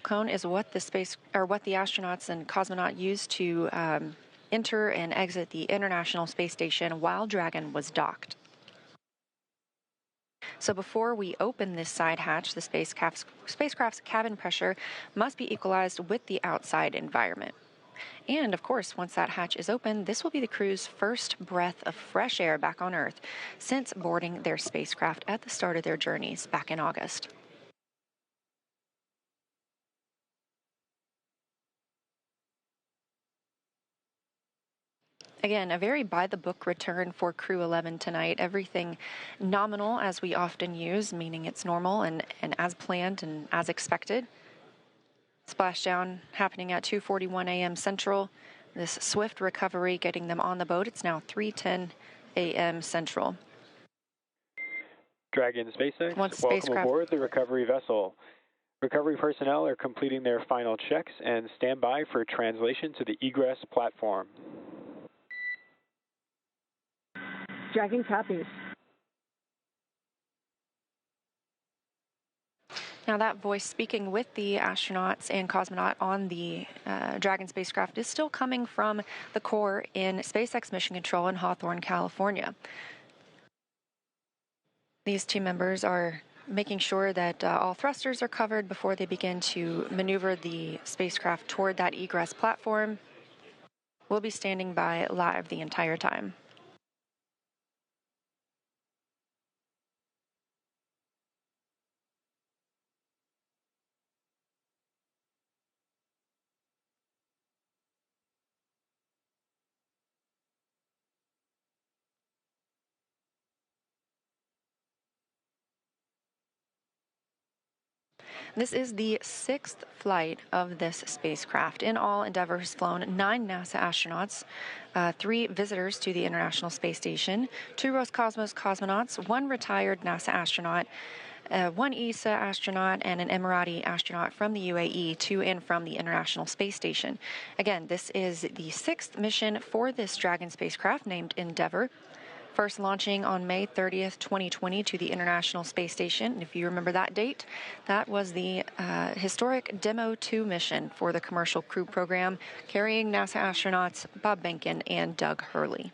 cone is what the astronauts and cosmonaut used to enter and exit the International Space Station while Dragon was docked. So before we open this side hatch, the spacecraft's cabin pressure must be equalized with the outside environment. And of course, once that hatch is open, this will be the crew's first breath of fresh air back on Earth since boarding their spacecraft at the start of their journeys back in August. Again, a very by-the-book return for Crew-11 tonight. Everything nominal, as we often use, meaning it's normal and as planned and as expected. Splashdown happening at 2:41 a.m. Central. This swift recovery getting them on the boat. It's now 3:10 a.m. Central. Dragon SpaceX, welcome aboard the recovery vessel. Recovery personnel are completing their final checks and stand by for translation to the egress platform. Dragon copies. Now that voice speaking with the astronauts and cosmonaut on the Dragon spacecraft is still coming from the core in SpaceX Mission Control in Hawthorne, California. These team members are making sure that all thrusters are covered before they begin to maneuver the spacecraft toward that egress platform. We'll be standing by live the entire time. This is the 6th flight of this spacecraft. In all, Endeavour has flown 9 NASA astronauts, 3 visitors to the International Space Station, 2 Roscosmos cosmonauts, 1 retired NASA astronaut, 1 ESA astronaut, and an Emirati astronaut from the UAE to and from the International Space Station. Again, this is the 6th mission for this Dragon spacecraft named Endeavour. First launching on May 30th, 2020 to the International Space Station. And if you remember that date, that was the historic Demo 2 mission for the Commercial Crew Program, carrying NASA astronauts Bob Behnken and Doug Hurley.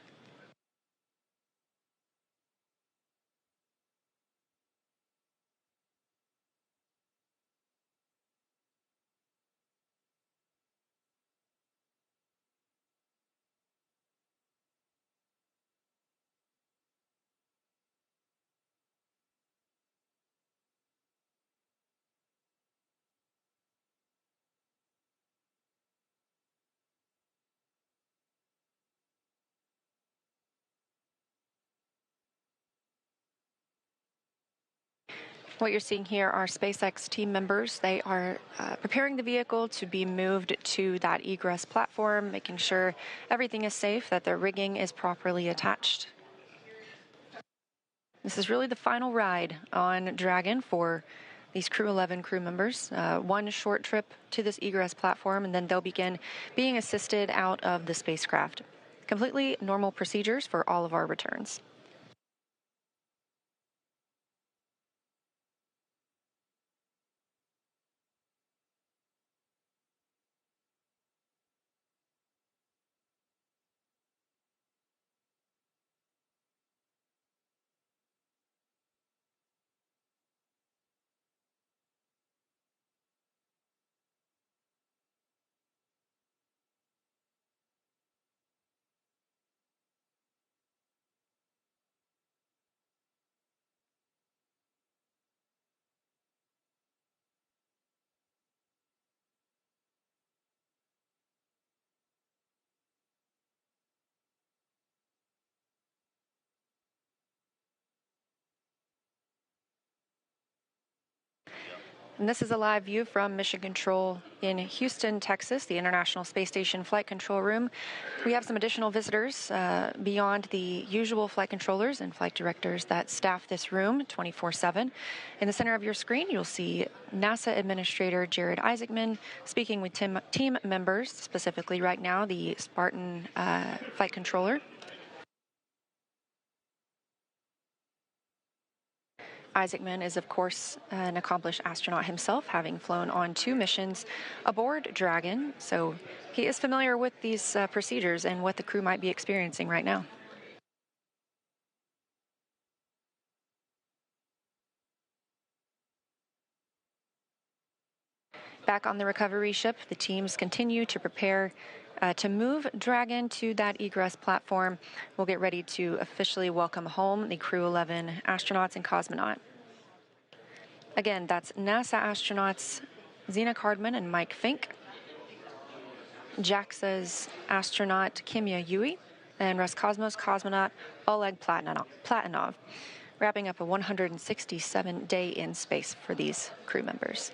What you're seeing here are SpaceX team members. They are preparing the vehicle to be moved to that egress platform, making sure everything is safe, that the rigging is properly attached. This is really the final ride on Dragon for these Crew-11 crew members. One short trip to this egress platform, and then they'll begin being assisted out of the spacecraft. Completely normal procedures for all of our returns. And this is a live view from Mission Control in Houston, Texas, the International Space Station Flight Control Room. We have some additional visitors beyond the usual flight controllers and flight directors that staff this room 24/7. In the center of your screen, you'll see NASA Administrator Jared Isaacman speaking with team members, specifically right now the Spartan flight controller. Isaacman is, of course, an accomplished astronaut himself, having flown on 2 missions aboard Dragon, so he is familiar with these procedures and what the crew might be experiencing right now. Back on the recovery ship, the teams continue to prepare to move Dragon to that egress platform. We'll get ready to officially welcome home the Crew-11 astronauts and cosmonaut. Again, that's NASA astronauts Zena Cardman and Mike Fincke, JAXA's astronaut Kimiya Yui, and Roscosmos cosmonaut Oleg Platonov, wrapping up a 167-day in space for these crew members.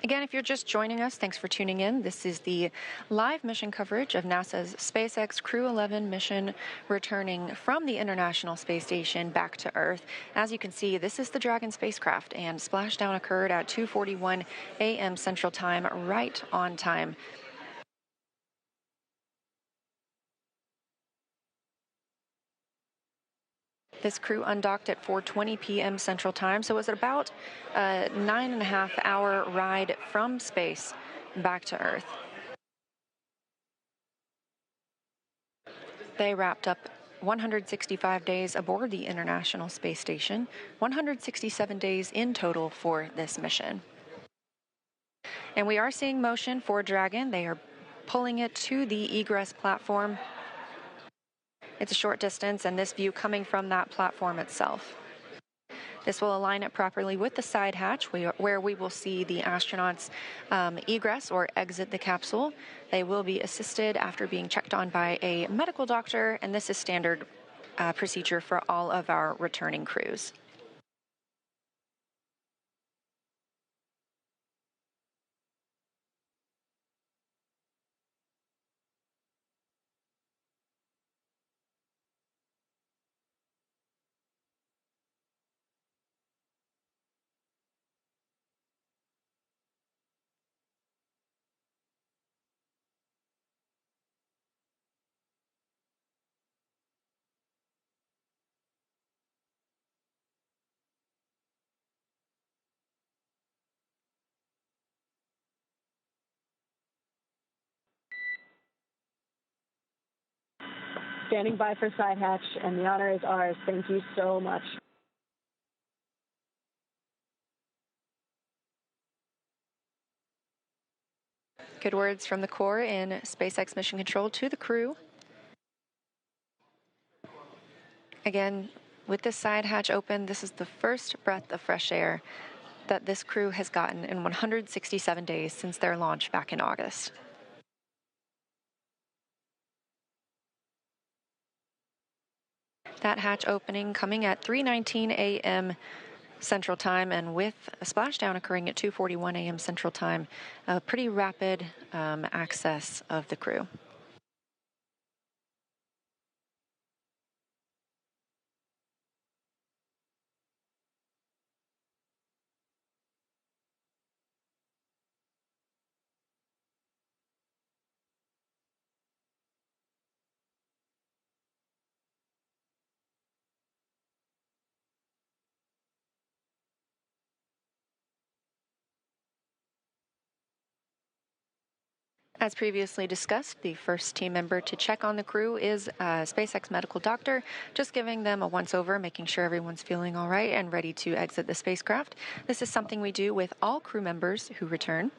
Again, if you're just joining us, thanks for tuning in. This is the live mission coverage of NASA's SpaceX Crew-11 mission returning from the International Space Station back to Earth. As you can see, this is the Dragon spacecraft, and splashdown occurred at 2:41 a.m. Central Time, right on time. This crew undocked at 4:20 p.m. Central Time, so it was about a 9.5-hour ride from space back to Earth. They wrapped up 165 days aboard the International Space Station, 167 days in total for this mission. And we are seeing motion for Dragon. They are pulling it to the egress platform. It's a short distance, and this view coming from that platform itself. This will align it properly with the side hatch, where we will see the astronauts egress or exit the capsule. They will be assisted after being checked on by a medical doctor, and this is standard procedure for all of our returning crews. Standing by for side hatch, and the honor is ours. Thank you so much. Good words from the Corps in SpaceX Mission Control to the crew. Again, with this side hatch open, this is the first breath of fresh air that this crew has gotten in 167 days since their launch back in August. That hatch opening coming at 3:19 a.m. Central Time, and with a splashdown occurring at 2:41 a.m. Central Time, a pretty rapid access of the crew. As previously discussed, the first team member to check on the crew is a SpaceX medical doctor, just giving them a once-over, making sure everyone's feeling all right and ready to exit the spacecraft. This is something we do with all crew members who return.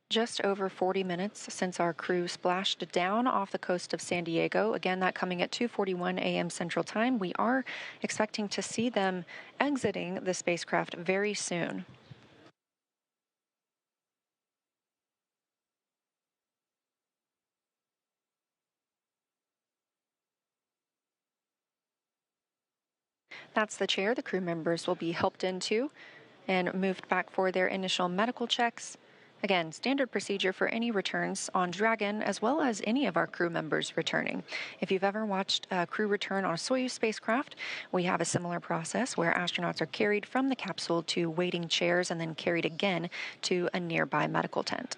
Just over 40 minutes since our crew splashed down off the coast of San Diego. Again, that coming at 2:41 a.m. Central Time. We are expecting to see them exiting the spacecraft very soon. That's the chair the crew members will be helped into and moved back for their initial medical checks. Again, standard procedure for any returns on Dragon, as well as any of our crew members returning. If you've ever watched a crew return on a Soyuz spacecraft, we have a similar process where astronauts are carried from the capsule to waiting chairs and then carried again to a nearby medical tent.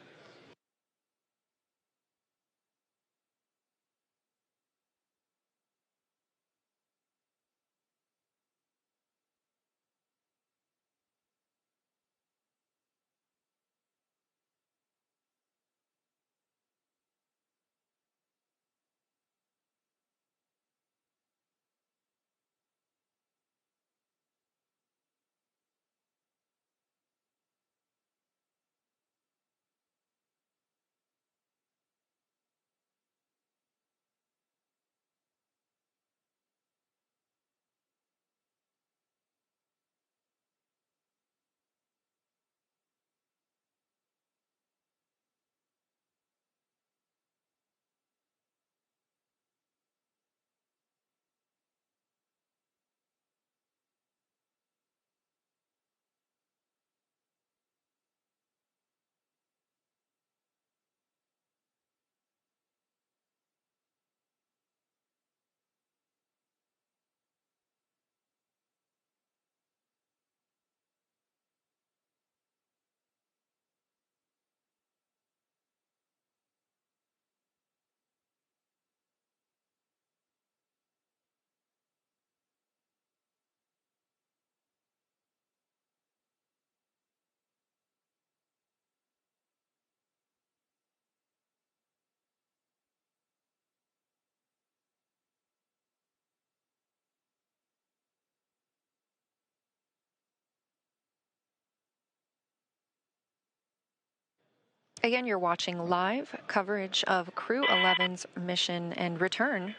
Again, you're watching live coverage of Crew-11's mission and return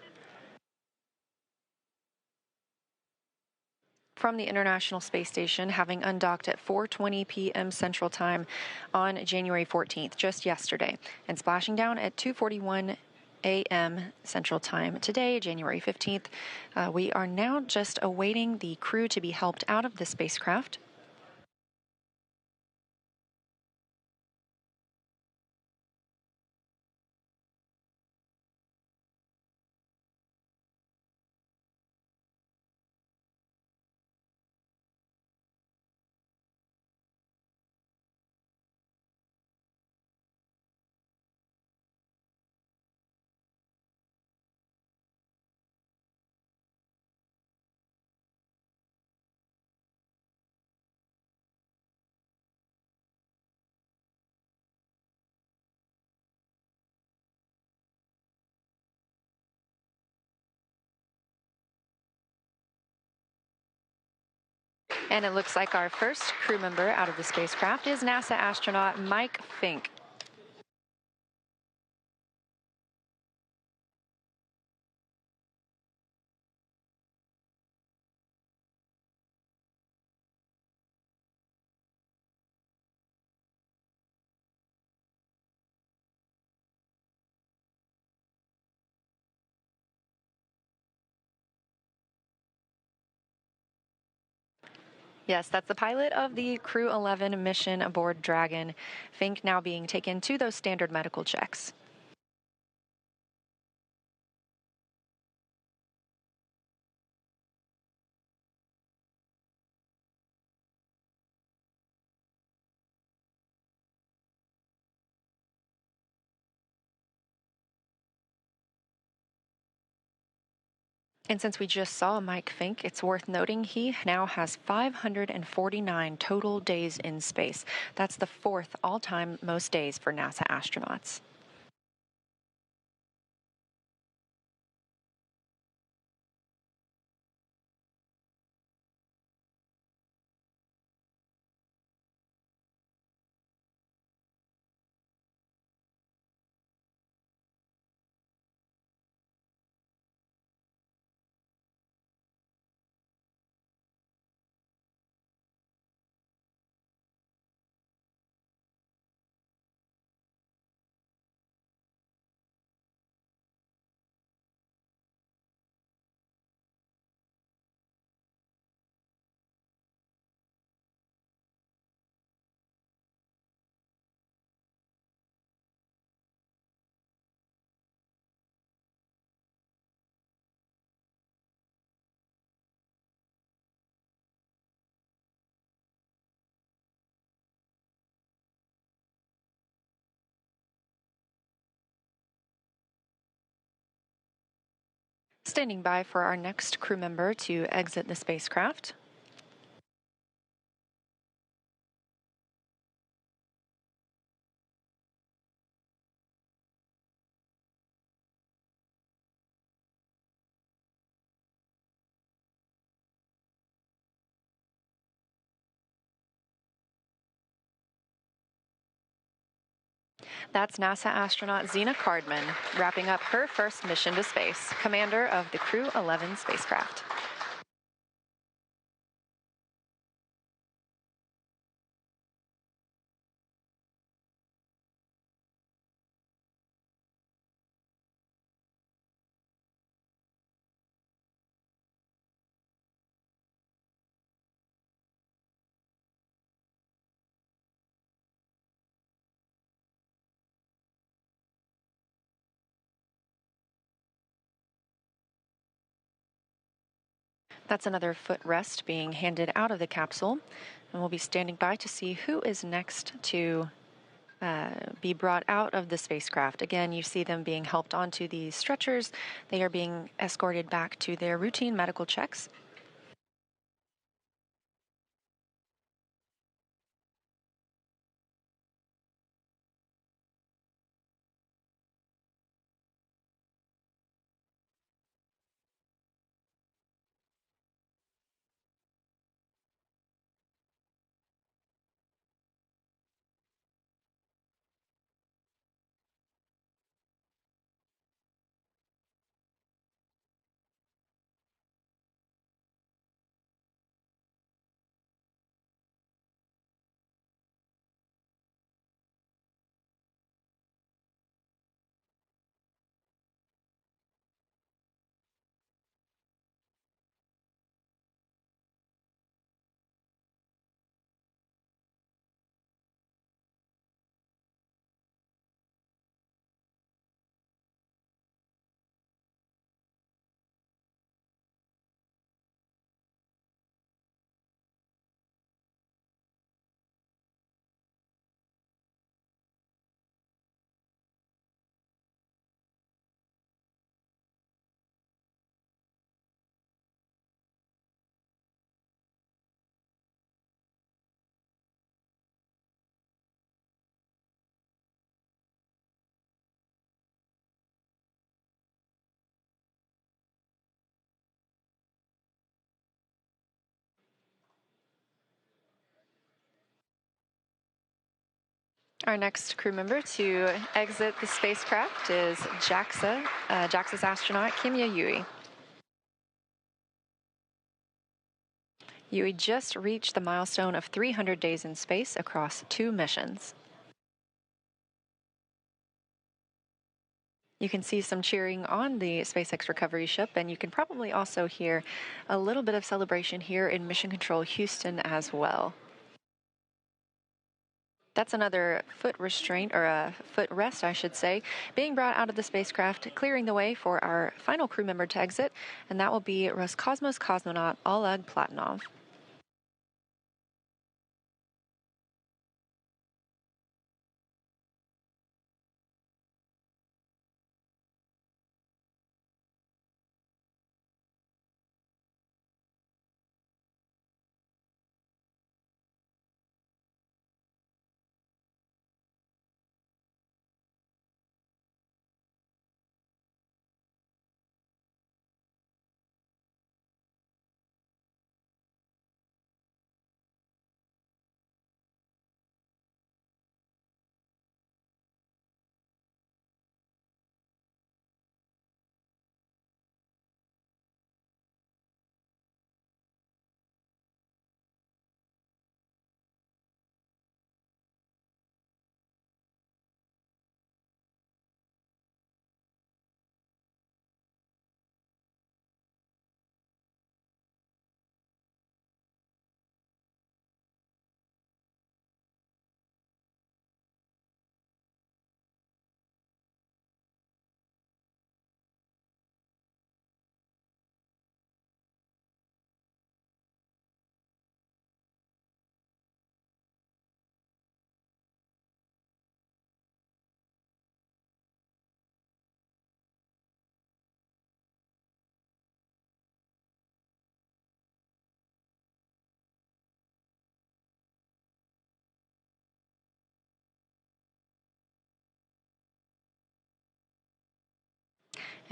from the International Space Station, having undocked at 4:20 p.m. Central Time on January 14th, just yesterday, and splashing down at 2:41 a.m. Central Time today, January 15th. We are now just awaiting the crew to be helped out of the spacecraft. And it looks like our first crew member out of the spacecraft is NASA astronaut Mike Fincke. Yes, that's the pilot of the Crew-11 mission aboard Dragon. Fincke now being taken to those standard medical checks. And since we just saw Mike Fincke, it's worth noting he now has 549 total days in space. That's the fourth all-time most days for NASA astronauts. Standing by for our next crew member to exit the spacecraft. That's NASA astronaut Zena Cardman, wrapping up her first mission to space, commander of the Crew-11 spacecraft. That's another footrest being handed out of the capsule, and we'll be standing by to see who is next to be brought out of the spacecraft. Again, you see them being helped onto these stretchers. They are being escorted back to their routine medical checks. Our next crew member to exit the spacecraft is JAXA's astronaut Kimiya Yui. Yui just reached the milestone of 300 days in space across 2 missions. You can see some cheering on the SpaceX recovery ship, and you can probably also hear a little bit of celebration here in Mission Control Houston as well. That's another foot restraint, or a foot rest, I should say, being brought out of the spacecraft, clearing the way for our final crew member to exit, and that will be Roscosmos cosmonaut Oleg Platonov.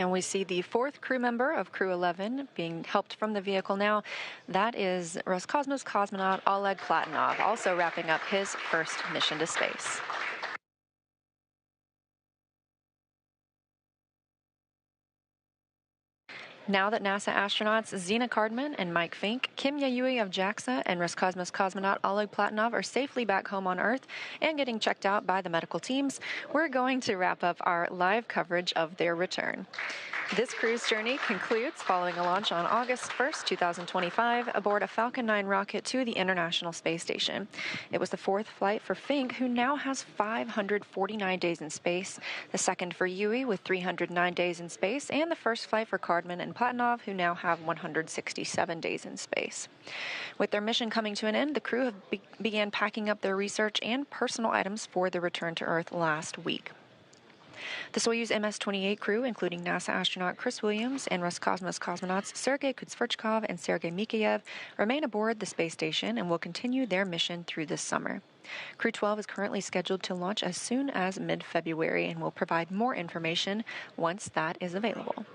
And we see the fourth crew member of Crew-11 being helped from the vehicle now. That is Roscosmos cosmonaut Oleg Platonov, also wrapping up his first mission to space. Now that NASA astronauts Zena Cardman and Mike Fincke, Kimiya Yui of JAXA, and Roscosmos cosmonaut Oleg Platonov are safely back home on Earth and getting checked out by the medical teams, we're going to wrap up our live coverage of their return. This crew's journey concludes following a launch on August 1st, 2025, aboard a Falcon 9 rocket to the International Space Station. It was the fourth flight for Fincke, who now has 549 days in space, the second for Yui with 309 days in space, and the first flight for Cardman and Platonov, who now have 167 days in space. With their mission coming to an end, the crew began packing up their research and personal items for the return to Earth last week. The Soyuz MS-28 crew, including NASA astronaut Chris Williams and Roscosmos cosmonauts Sergei Kutsverchkov and Sergei Mikheyev, remain aboard the space station and will continue their mission through this summer. Crew-12 is currently scheduled to launch as soon as mid-February and will provide more information once that is available.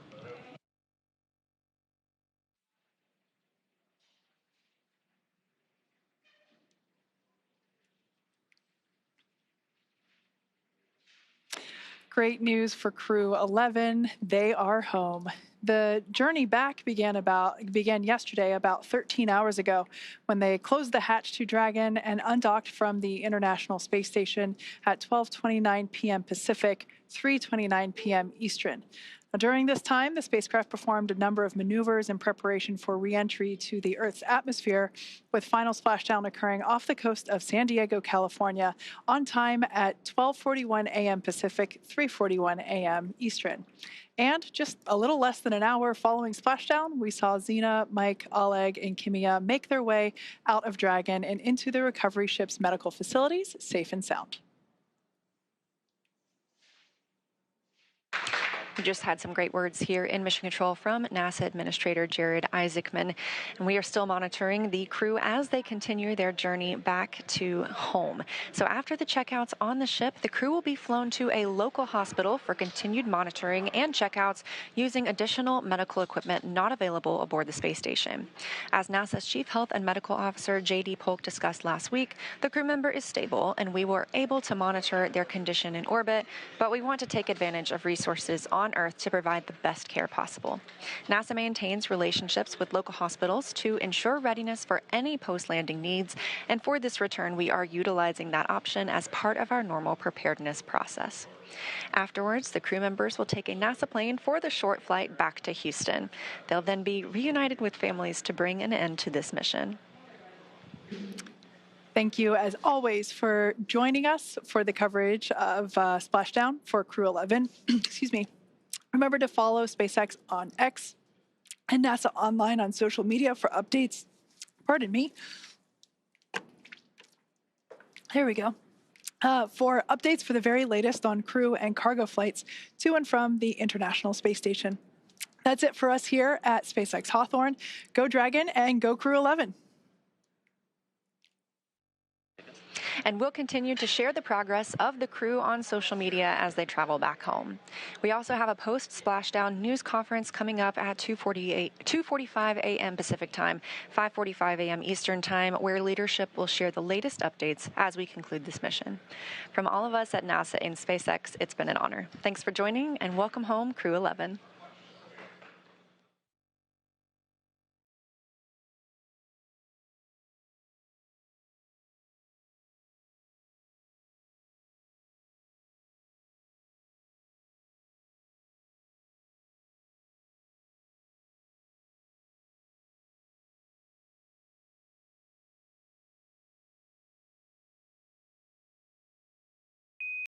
Great news for Crew-11. They are home. The journey back began yesterday, about 13 hours ago, when they closed the hatch to Dragon and undocked from the International Space Station at 12:29 p.m. Pacific, 3:29 p.m. Eastern. During this time, the spacecraft performed a number of maneuvers in preparation for re-entry to the Earth's atmosphere, with final splashdown occurring off the coast of San Diego, California, on time at 12:41 a.m. Pacific, 3:41 a.m. Eastern. And just a little less than an hour following splashdown, we saw Zena, Mike, Oleg, and Kimiya make their way out of Dragon and into the recovery ship's medical facilities, safe and sound. We just had some great words here in Mission Control from NASA Administrator Jared Isaacman, and we are still monitoring the crew as they continue their journey back to home. So after the checkouts on the ship, the crew will be flown to a local hospital for continued monitoring and checkouts using additional medical equipment not available aboard the space station. As NASA's Chief Health and Medical Officer J.D. Polk discussed last week, the crew member is stable and we were able to monitor their condition in orbit, but we want to take advantage of resources on Earth to provide the best care possible. NASA maintains relationships with local hospitals to ensure readiness for any post-landing needs, and for this return, we are utilizing that option as part of our normal preparedness process. Afterwards, the crew members will take a NASA plane for the short flight back to Houston. They'll then be reunited with families to bring an end to this mission. Thank you, as always, for joining us for the coverage of Splashdown for Crew-11. Excuse me. Remember to follow SpaceX on X and NASA Online on social media for updates. Pardon me. There we go. For updates for the very latest on crew and cargo flights to and from the International Space Station. That's it for us here at SpaceX Hawthorne. Go Dragon and go Crew-11. And we'll continue to share the progress of the crew on social media as they travel back home. We also have a post-splashdown news conference coming up at 2:45 a.m. Pacific time, 5:45 a.m. Eastern time, where leadership will share the latest updates as we conclude this mission. From all of us at NASA and SpaceX, it's been an honor. Thanks for joining, and welcome home, Crew-11.